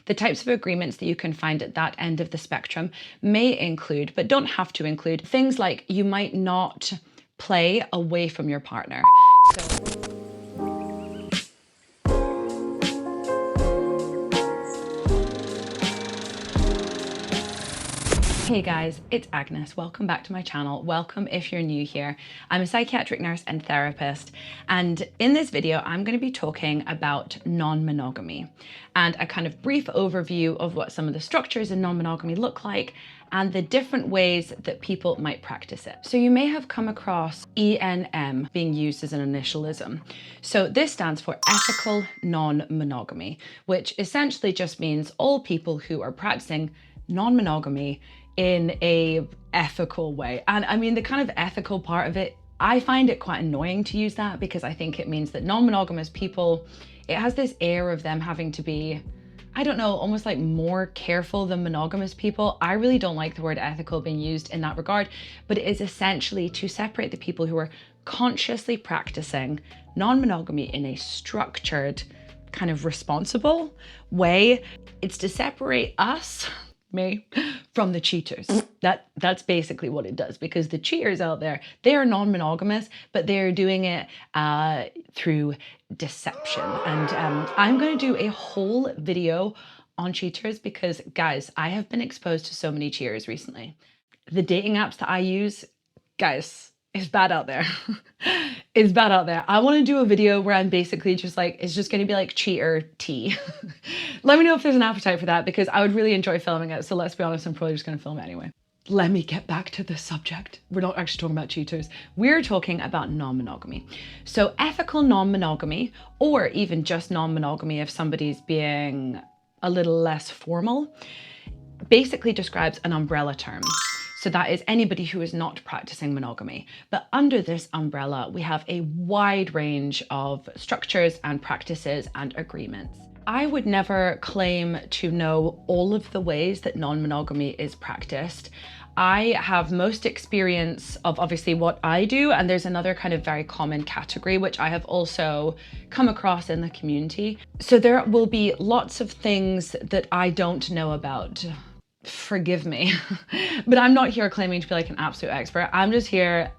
The types of agreements that you can find at that end of the spectrum may include, but don't have to include, things like you might not play away from your partner. Hey guys, it's Agnes. Welcome back to my channel. Welcome if you're new here. I'm a psychiatric nurse and therapist, and in this video I'm going to be talking about non-monogamy and a kind of brief overview of what some of the structures in non-monogamy look like and the different ways that people might practice it. So you may have come across ENM being used as an initialism. So this stands for ethical non-monogamy, which essentially just means all people who are practicing non-monogamy in a ethical way. And I mean, the kind of ethical part of it, I find it quite annoying to use that because I think it means that non-monogamous people, it has this air of them having to be, I don't know, almost like more careful than monogamous people. I really don't like the word ethical being used in that regard, but it is essentially to separate the people who are consciously practicing non-monogamy in a structured, kind of responsible way. It's to separate us, me, from the cheaters. That's basically what it does, because the cheaters out there, they are non-monogamous, but they're doing it through deception. And I'm going to do a whole video on cheaters because, guys, I have been exposed to so many cheaters recently. The dating apps that I use, guys, it's bad out there. It's bad out there. I want to do a video where I'm basically just like, it's just going to be like cheater tea. Let me know if there's an appetite for that, because I would really enjoy filming it. So let's be honest, I'm probably just going to film it anyway. Let me get back to the subject. We're not actually talking about cheaters. We're talking about non-monogamy. So ethical non-monogamy, or even just non-monogamy if somebody's being a little less formal, basically describes an umbrella term. So that is anybody who is not practicing monogamy. But under this umbrella, we have a wide range of structures and practices and agreements. I would never claim to know all of the ways that non-monogamy is practiced. I have most experience of obviously what I do, and there's another kind of very common category which I have also come across in the community. So there will be lots of things that I don't know about. Forgive me, but I'm not here claiming to be like an absolute expert. I'm just here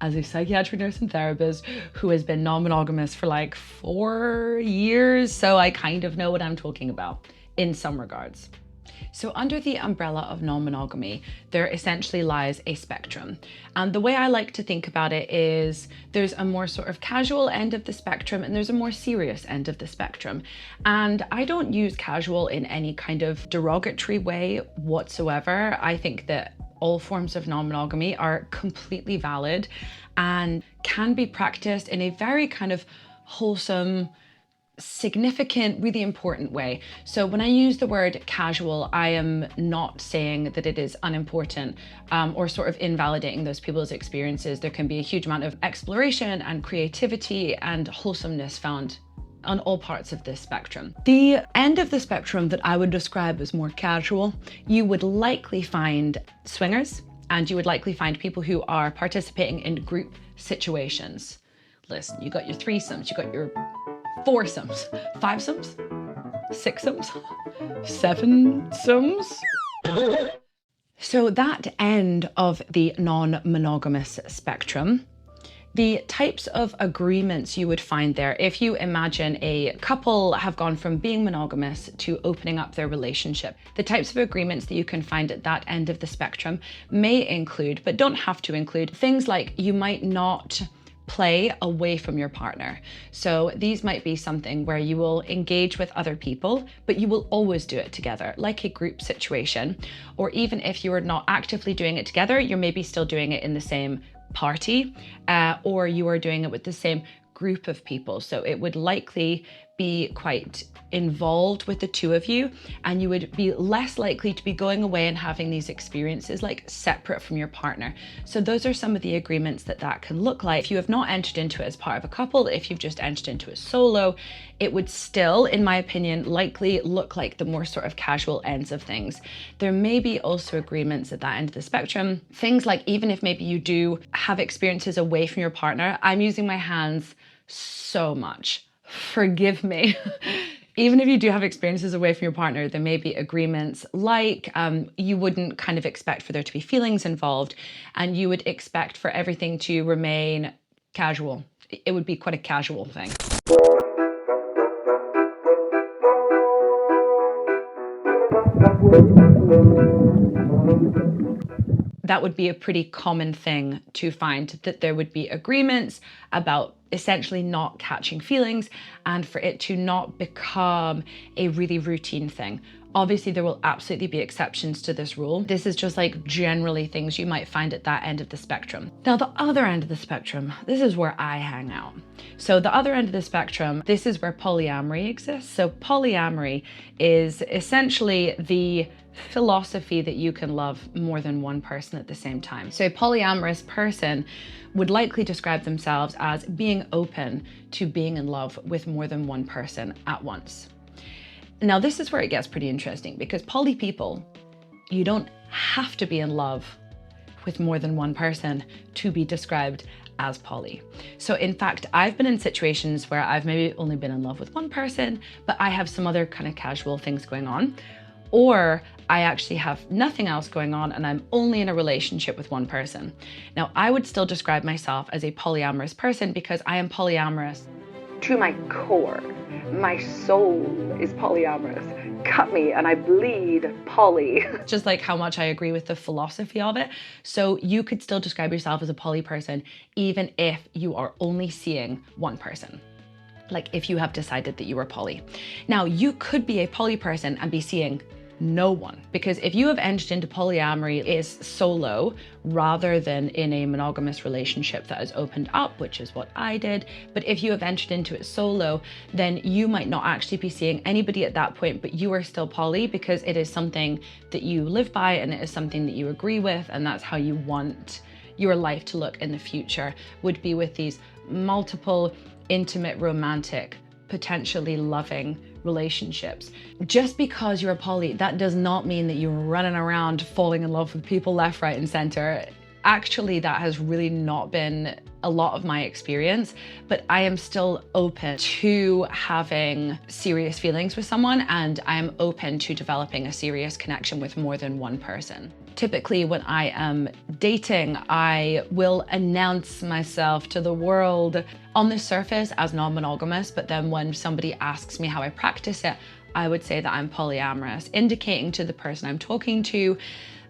as a psychiatric nurse and therapist who has been non-monogamous for like 4 years. So I kind of know what I'm talking about in some regards. So under the umbrella of non-monogamy, there essentially lies a spectrum. And the way I like to think about it is there's a more sort of casual end of the spectrum and there's a more serious end of the spectrum. And I don't use casual in any kind of derogatory way whatsoever. I think that all forms of non-monogamy are completely valid and can be practiced in a very kind of wholesome, significant, really important way. So when I use the word casual, I am not saying that it is unimportant or sort of invalidating those people's experiences. There can be a huge amount of exploration and creativity and wholesomeness found on all parts of this spectrum. The end of the spectrum that I would describe as more casual, you would likely find swingers, and you would likely find people who are participating in group situations. Listen, you got your threesomes, you got your foursomes, fivesomes, sixsomes, sevensomes. So that end of the non-monogamous spectrum, the types of agreements you would find there, if you imagine a couple have gone from being monogamous to opening up their relationship, the types of agreements that you can find at that end of the spectrum may include, but don't have to include, things like you might not play away from your partner. So these might be something where you will engage with other people, but you will always do it together, like a group situation. Or even if you are not actively doing it together, you're maybe still doing it in the same party, or you are doing it with the same group of people. So it would likely be quite involved with the two of you, and you would be less likely to be going away and having these experiences like separate from your partner. So those are some of the agreements that can look like. If you have not entered into it as part of a couple, if you've just entered into it solo, it would still, in my opinion, likely look like the more sort of casual ends of things. There may be also agreements at that end of the spectrum. Things like, even if maybe you do have experiences away from your partner, I'm using my hands so much. Forgive me. Even if you do have experiences away from your partner, there may be agreements like you wouldn't kind of expect for there to be feelings involved, and you would expect for everything to remain casual. It would be quite a casual thing. That would be a pretty common thing to find, that there would be agreements about essentially not catching feelings and for it to not become a really routine thing. Obviously, there will absolutely be exceptions to this rule. This is just like generally things you might find at that end of the spectrum. Now, the other end of the spectrum, this is where I hang out. So the other end of the spectrum, this is where polyamory exists. So polyamory is essentially the philosophy that you can love more than one person at the same time. So a polyamorous person would likely describe themselves as being open to being in love with more than one person at once. Now, this is where it gets pretty interesting, because poly people, you don't have to be in love with more than one person to be described as poly. So in fact, I've been in situations where I've maybe only been in love with one person, but I have some other kind of casual things going on. Or I actually have nothing else going on and I'm only in a relationship with one person. Now, I would still describe myself as a polyamorous person because I am polyamorous to my core. My soul is polyamorous. Cut me and I bleed poly. Just like how much I agree with the philosophy of it. So you could still describe yourself as a poly person even if you are only seeing one person. Like if you have decided that you are poly. Now, you could be a poly person and be seeing no one, because if you have entered into polyamory is solo rather than in a monogamous relationship that has opened up, which is what I did. But if you have entered into it solo, then you might not actually be seeing anybody at that point, but you are still poly because it is something that you live by and it is something that you agree with, and that's how you want your life to look in the future, would be with these multiple, intimate, romantic, potentially loving relationships. Just because you're a poly, that does not mean that you're running around falling in love with people left, right, and center. Actually, that has really not been a lot of my experience, but I am still open to having serious feelings with someone, and I am open to developing a serious connection with more than one person. Typically, when I am dating, I will announce myself to the world on the surface as non-monogamous, but then when somebody asks me how I practice it, I would say that I'm polyamorous, indicating to the person I'm talking to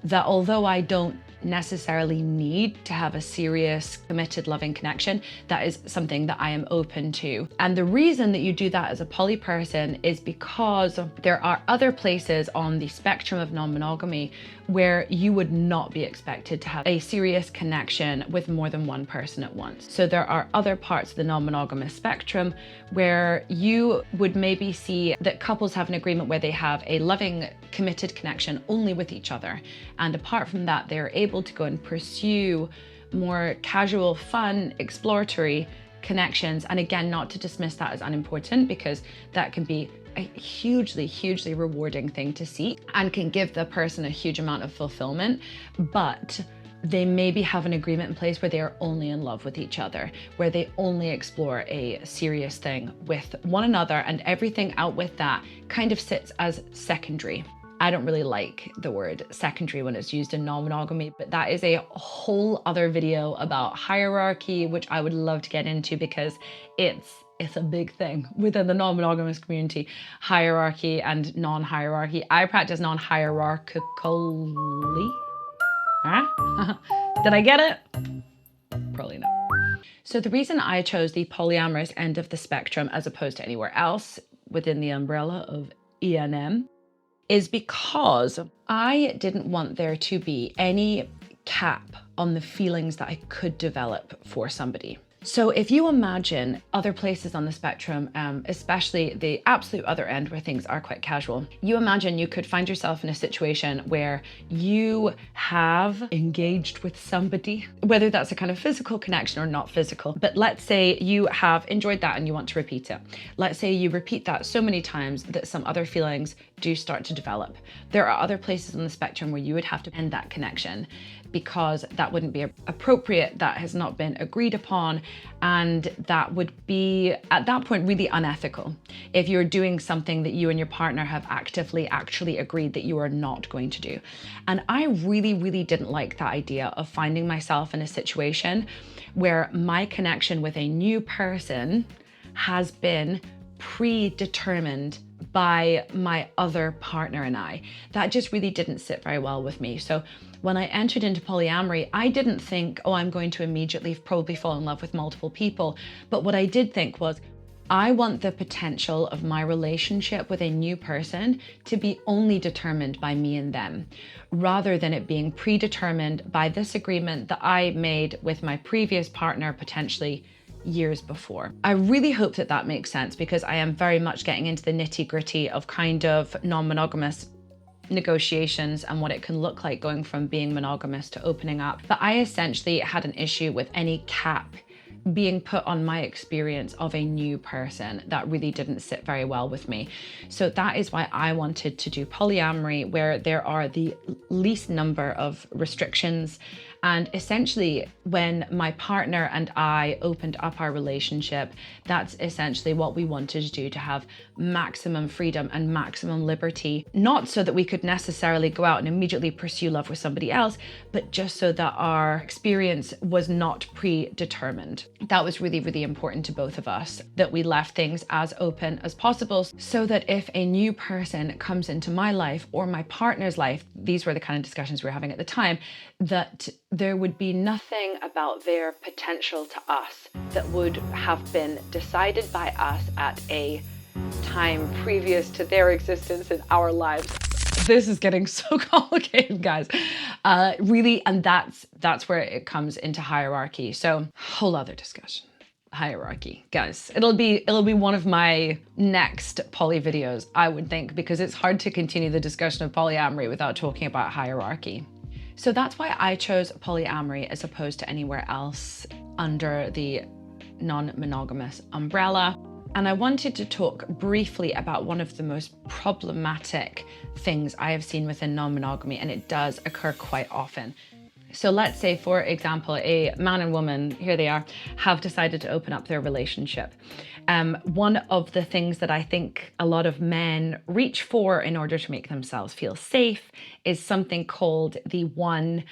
that although I don't necessarily need to have a serious, committed, loving connection, that is something that I am open to. And the reason that you do that as a poly person is because there are other places on the spectrum of non-monogamy where you would not be expected to have a serious connection with more than one person at once. So there are other parts of the non-monogamous spectrum where you would maybe see that couples have an agreement where they have a loving, committed connection only with each other. And apart from that, they're able to go and pursue more casual, fun, exploratory connections. And again, not to dismiss that as unimportant, because that can be a hugely, hugely rewarding thing to seek and can give the person a huge amount of fulfillment. But they maybe have an agreement in place where they are only in love with each other, where they only explore a serious thing with one another, and everything out with that kind of sits as secondary. I don't really like the word secondary when it's used in non-monogamy, but that is a whole other video about hierarchy, which I would love to get into because it's a big thing within the non-monogamous community, hierarchy and non-hierarchy. I practice non-hierarchically. Huh? Did I get it? Probably not. So the reason I chose the polyamorous end of the spectrum as opposed to anywhere else within the umbrella of ENM is because I didn't want there to be any cap on the feelings that I could develop for somebody. So if you imagine other places on the spectrum, especially the absolute other end where things are quite casual, you imagine you could find yourself in a situation where you have engaged with somebody, whether that's a kind of physical connection or not physical. But let's say you have enjoyed that and you want to repeat it. Let's say you repeat that so many times that some other feelings do start to develop. There are other places on the spectrum where you would have to end that connection because that wouldn't be appropriate, that has not been agreed upon, and that would be, at that point, really unethical if you're doing something that you and your partner have actively actually agreed that you are not going to do. And I really, really didn't like that idea of finding myself in a situation where my connection with a new person has been predetermined by my other partner and I. That just really didn't sit very well with me. So when I entered into polyamory, I didn't think, oh, I'm going to immediately probably fall in love with multiple people. But what I did think was, I want the potential of my relationship with a new person to be only determined by me and them, rather than it being predetermined by this agreement that I made with my previous partner potentially years before. I really hope that that makes sense, because I am very much getting into the nitty-gritty of kind of non-monogamous negotiations and what it can look like going from being monogamous to opening up. But I essentially had an issue with any cap being put on my experience of a new person. That really didn't sit very well with me. So that is why I wanted to do polyamory, where there are the least number of restrictions. And essentially, when my partner and I opened up our relationship, that's essentially what we wanted to do, to have maximum freedom and maximum liberty. Not so that we could necessarily go out and immediately pursue love with somebody else, but just so that our experience was not predetermined. That was really, really important to both of us, that we left things as open as possible, so that if a new person comes into my life or my partner's life, these were the kind of discussions we were having at the time, that there would be nothing about their potential to us that would have been decided by us at a time previous to their existence in our lives. This is getting so complicated, guys. Really, and that's where it comes into hierarchy. So, whole other discussion. Hierarchy, guys. It'll be one of my next poly videos, I would think, because it's hard to continue the discussion of polyamory without talking about hierarchy. So that's why I chose polyamory as opposed to anywhere else under the non-monogamous umbrella. And I wanted to talk briefly about one of the most problematic things I have seen within non-monogamy, and it does occur quite often. So let's say, for example, a man and woman, here they are, have decided to open up their relationship. One of the things that I think a lot of men reach for in order to make themselves feel safe is something called the one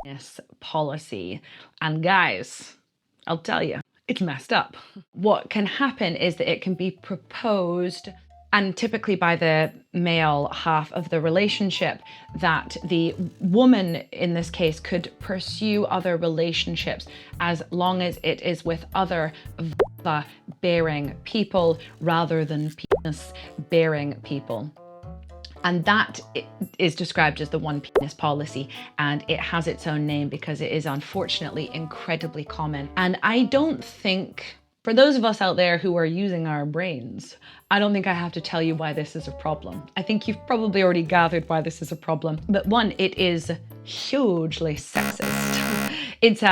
penis policy. And guys, I'll tell you, it's messed up. What can happen is that it can be proposed, and typically by the male half of the relationship, that the woman in this case could pursue other relationships as long as it is with other vulva-bearing people rather than penis-bearing people. And that is described as the one penis policy, and it has its own name because it is unfortunately incredibly common. And I don't think, for those of us out there who are using our brains, I don't think I have to tell you why this is a problem. I think you've probably already gathered why this is a problem. But one, it is hugely sexist. It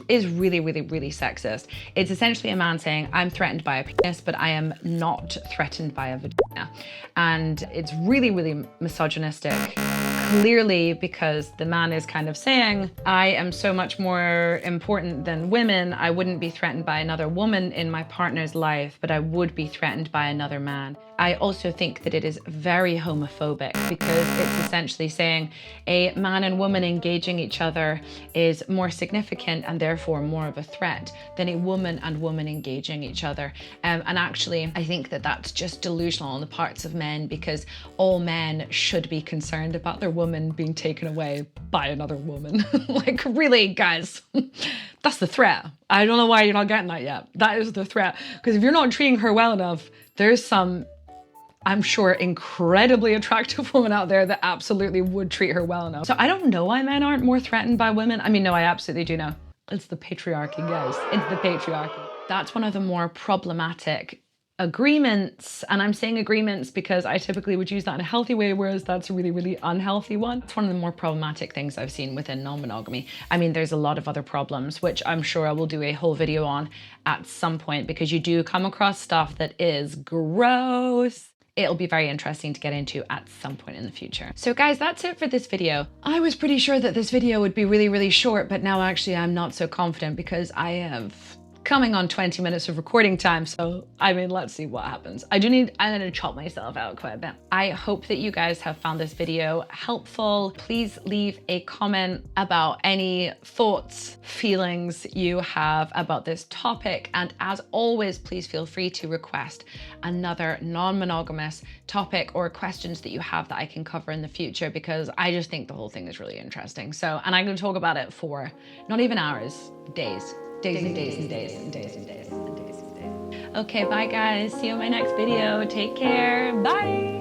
is really, really, really sexist. It's essentially a man saying, I'm threatened by a penis, but I am not threatened by a vagina. And it's really, really misogynistic. Clearly, because the man is kind of saying, I am so much more important than women. I wouldn't be threatened by another woman in my partner's life, but I would be threatened by another man. I also think that it is very homophobic, because it's essentially saying a man and woman engaging each other is more significant and therefore more of a threat than a woman and woman engaging each other. And actually, I think that that's just delusional on the parts of men, because all men should be concerned about their woman being taken away by another woman. Like, really, guys, that's the threat. I don't know why you're not getting that yet. That is the threat. Because if you're not treating her well enough, there's some, I'm sure, incredibly attractive woman out there that absolutely would treat her well enough. So I don't know why men aren't more threatened by women. I mean, no, I absolutely do know. It's the patriarchy, guys. It's the patriarchy. That's one of the more problematic agreements. And I'm saying agreements because I typically would use that in a healthy way, whereas that's a really, really unhealthy one. It's one of the more problematic things I've seen within non-monogamy. I mean, there's a lot of other problems, which I'm sure I will do a whole video on at some point, because you do come across stuff that is gross. it'll be very interesting to get into at some point in the future. So guys, that's it for this video. I was pretty sure that this video would be really, really short, but now actually I'm not so confident because I have coming on 20 minutes of recording time. So, I mean, let's see what happens. I'm gonna chop myself out quite a bit. I hope that you guys have found this video helpful. Please leave a comment about any thoughts, feelings you have about this topic. And as always, please feel free to request another non-monogamous topic or questions that you have that I can cover in the future, because I just think the whole thing is really interesting. So, and I'm gonna talk about it for not even hours, days. Days and days and days and days and days and days and days. Okay, bye guys. See you in my next video. Take care. Bye.